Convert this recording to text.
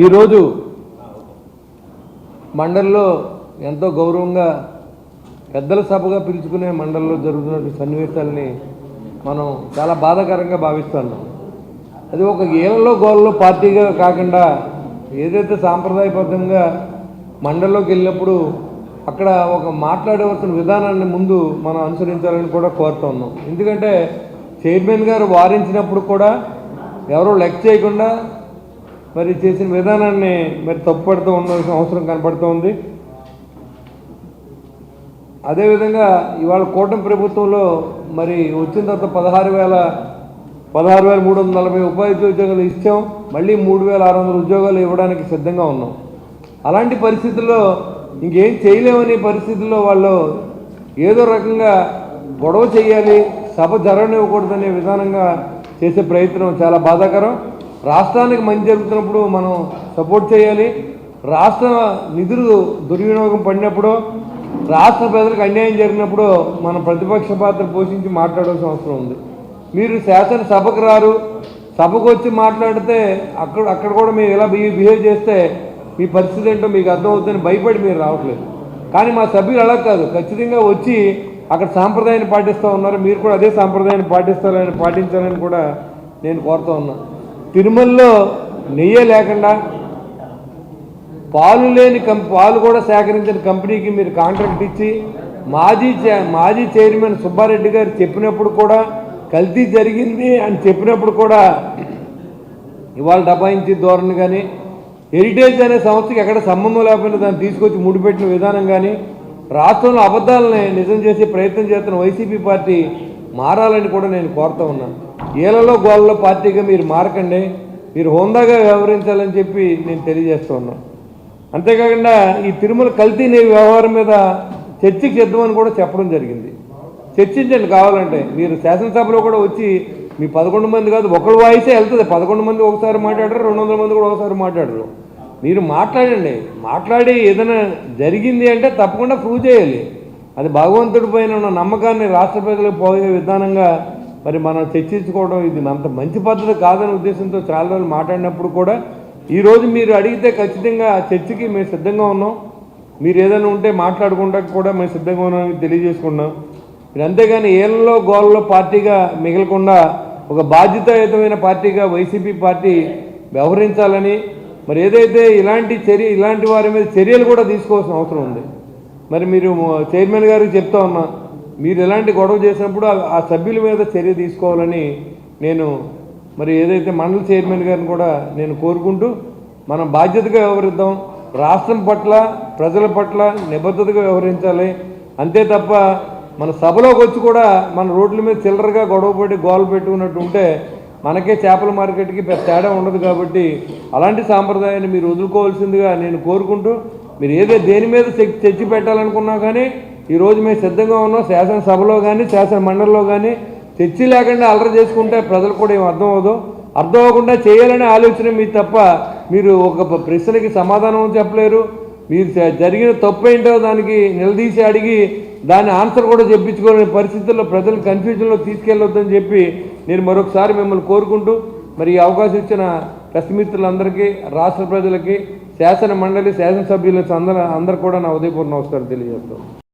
ఈరోజు మండలిలో ఎంతో గౌరవంగా పెద్దల సభగా పిలుచుకునే మండలిలో జరుగుతున్న సన్నివేశాలని మనం చాలా బాధాకరంగా భావిస్తున్నాం. అది ఒక ఏళ్ళలో గోళ్ళలో పార్టీగా కాకుండా ఏదైతే సాంప్రదాయబద్ధంగా మండలిలోకి వెళ్ళినప్పుడు అక్కడ ఒక మాట్లాడవలసిన విధానాన్ని ముందు మనం అనుసరించాలని కూడా కోరుతున్నాం. ఎందుకంటే చైర్మన్ గారు వారించినప్పుడు కూడా ఎవరో లెక్క చేయకుండా మరి చేసిన విధానాన్ని మరి తప్పుపడుతూ ఉండాల్సిన అవసరం కనపడుతోంది. అదేవిధంగా ఇవాళ కూటమి ప్రభుత్వంలో మరి వచ్చిన తర్వాత 16,340 ఉపాధి ఉద్యోగాలు ఇచ్చాం. మళ్ళీ 3,600 ఉద్యోగాలు ఇవ్వడానికి సిద్ధంగా ఉన్నాం. అలాంటి పరిస్థితుల్లో ఇంకేం చేయలేమనే పరిస్థితుల్లో వాళ్ళు ఏదో రకంగా గొడవ చేయాలి, సభ జరగనివ్వకూడదనే విధానంగా చేసే ప్రయత్నం చాలా బాధాకరం. రాష్ట్రానికి మంచి జరుగుతున్నప్పుడు మనం సపోర్ట్ చేయాలి. రాష్ట్ర నిధులు దుర్వినియోగం పడినప్పుడు, రాష్ట్ర ప్రజలకు అన్యాయం జరిగినప్పుడు మనం ప్రతిపక్ష పాత్ర పోషించి మాట్లాడాల్సిన అవసరం ఉంది. మీరు శాసనసభకు రారు, సభకు వచ్చి మాట్లాడితే అక్కడ కూడా మీరు ఎలా బిహేవ్ చేస్తే మీ పరిస్థితి ఏంటో మీకు అర్థమవుతుందని భయపడి మీరు రావట్లేదు. కానీ మా సభ్యులు అలా కాదు, ఖచ్చితంగా వచ్చి అక్కడ సాంప్రదాయాన్ని పాటిస్తూ ఉన్నారు. మీరు కూడా అదే సాంప్రదాయాన్ని పాటించాలని కూడా నేను కోరుతూ ఉన్నాను. తిరుమలలో నెయ్యి లేకుండా పాలు కూడా సేకరించిన కంపెనీకి మీరు కాంట్రాక్ట్ ఇచ్చి మాజీ చైర్మన్ సుబ్బారెడ్డి గారు చెప్పినప్పుడు కూడా కల్తీ జరిగింది అని చెప్పినప్పుడు కూడా ఇవాళ దబాయించి ధోరణి కానీ, హెరిటేజ్ అనే సంస్థకి ఎక్కడ సంబంధం లేకపోయినా దాన్ని తీసుకొచ్చి ముడిపెట్టిన విధానం కానీ, రాష్ట్రంలో అబద్ధాలని నిజం చేసే ప్రయత్నం చేస్తున్న వైసీపీ పార్టీ మారాలని కూడా నేను కోరుతూ ఉన్నాను. ఏళ్లలో గోళ్ళలో పార్టీగా మీరు మారకండి, మీరు హోందాగా వ్యవహరించాలని చెప్పి నేను తెలియజేస్తూ ఉన్నాను. అంతేకాకుండా ఈ తిరుమల కల్తీ వ్యవహారం మీద చర్చకి సిద్ధమని కూడా చెప్పడం జరిగింది. చర్చించండి కావాలంటే. మీరు శాసనసభలో కూడా వచ్చి మీ 11 మంది కాదు, ఒకళ్ళ వాయిసే వెళ్తుంది. 11 మంది ఒకసారి మాట్లాడరు, 200 మంది కూడా ఒకసారి మాట్లాడరు. మీరు మాట్లాడండి, మాట్లాడి ఏదైనా జరిగింది అంటే తప్పకుండా ప్రూవ్ చేయాలి. అది భగవంతుడి పైన ఉన్న నమ్మకాన్ని రాష్ట్ర ప్రజలకు పోయే విధానంగా మరి మనం చర్చించుకోవడం ఇది అంత మంచి పద్ధతి కాదనే ఉద్దేశంతో చాలా రోజులు మాట్లాడినప్పుడు కూడా ఈరోజు మీరు అడిగితే ఖచ్చితంగా చర్చకి మేము సిద్ధంగా ఉన్నాం. మీరు ఏదైనా ఉంటే మాట్లాడుకుంటా కూడా మేము సిద్ధంగా ఉన్నామని తెలియజేసుకున్నాం. మీరు అంతేగాని ఏళ్ళలో గోళ్ళలో పార్టీగా మిగలకుండా ఒక బాధ్యతాయుతమైన పార్టీగా వైసీపీ పార్టీ వ్యవహరించాలని, మరి ఏదైతే ఇలాంటి వారి మీద చర్యలు కూడా తీసుకోవాల్సిన అవసరం ఉంది. మరి మీరు చైర్మన్ గారికి చెప్తా ఉన్నా, మీరు ఎలాంటి గొడవ చేసినప్పుడు ఆ సభ్యుల మీద చర్య తీసుకోవాలని నేను మరి ఏదైతే మండలి చైర్మన్ గారిని కూడా నేను కోరుకుంటూ మనం బాధ్యతగా వ్యవహరిద్దాం. రాష్ట్రం పట్ల, ప్రజల పట్ల నిబద్ధతగా వ్యవహరించాలి. అంతే తప్ప మన సభలోకి వచ్చి కూడా మన రోడ్ల మీద చిల్లరగా గొడవపడి గోలు పెట్టుకున్నట్టు ఉంటే మనకే చేపల మార్కెట్కి పెద్ద తేడా ఉండదు. కాబట్టి అలాంటి సాంప్రదాయాన్ని మీరు వదులుకోవాల్సిందిగా నేను కోరుకుంటూ, మీరు దేని మీద చర్చ పెట్టాలనుకున్నా కానీ ఈరోజు మేము సిద్ధంగా ఉన్నాం. శాసనసభలో కానీ శాసన మండలిలో కానీ చర్చ లేకుండా అల్లరి చేసుకుంటే ప్రజలు కూడా ఏం అర్థం అవ్వకుండా చేయాలనే ఆలోచన మీరు తప్ప మీరు ఒక ప్రశ్నకి సమాధానం చెప్పలేరు. మీరు జరిగిన తప్పు ఏంటో దానికి నిలదీసి అడిగి దాని ఆన్సర్ కూడా చెప్పించుకోలేని పరిస్థితుల్లో ప్రజలు కన్ఫ్యూజన్లో తీసుకెళ్ళొద్దని చెప్పి నేను మరొకసారి మిమ్మల్ని కోరుకుంటూ, మరి ఈ అవకాశం ఇచ్చిన ప్రెస్ మిత్రులందరికీ, రాష్ట్ర ప్రజలకి, శాసన మండలి శాసనసభ్యులకు అందరూ కూడా నా ఉదయపూర్వ నమస్కారం తెలియజేస్తాను.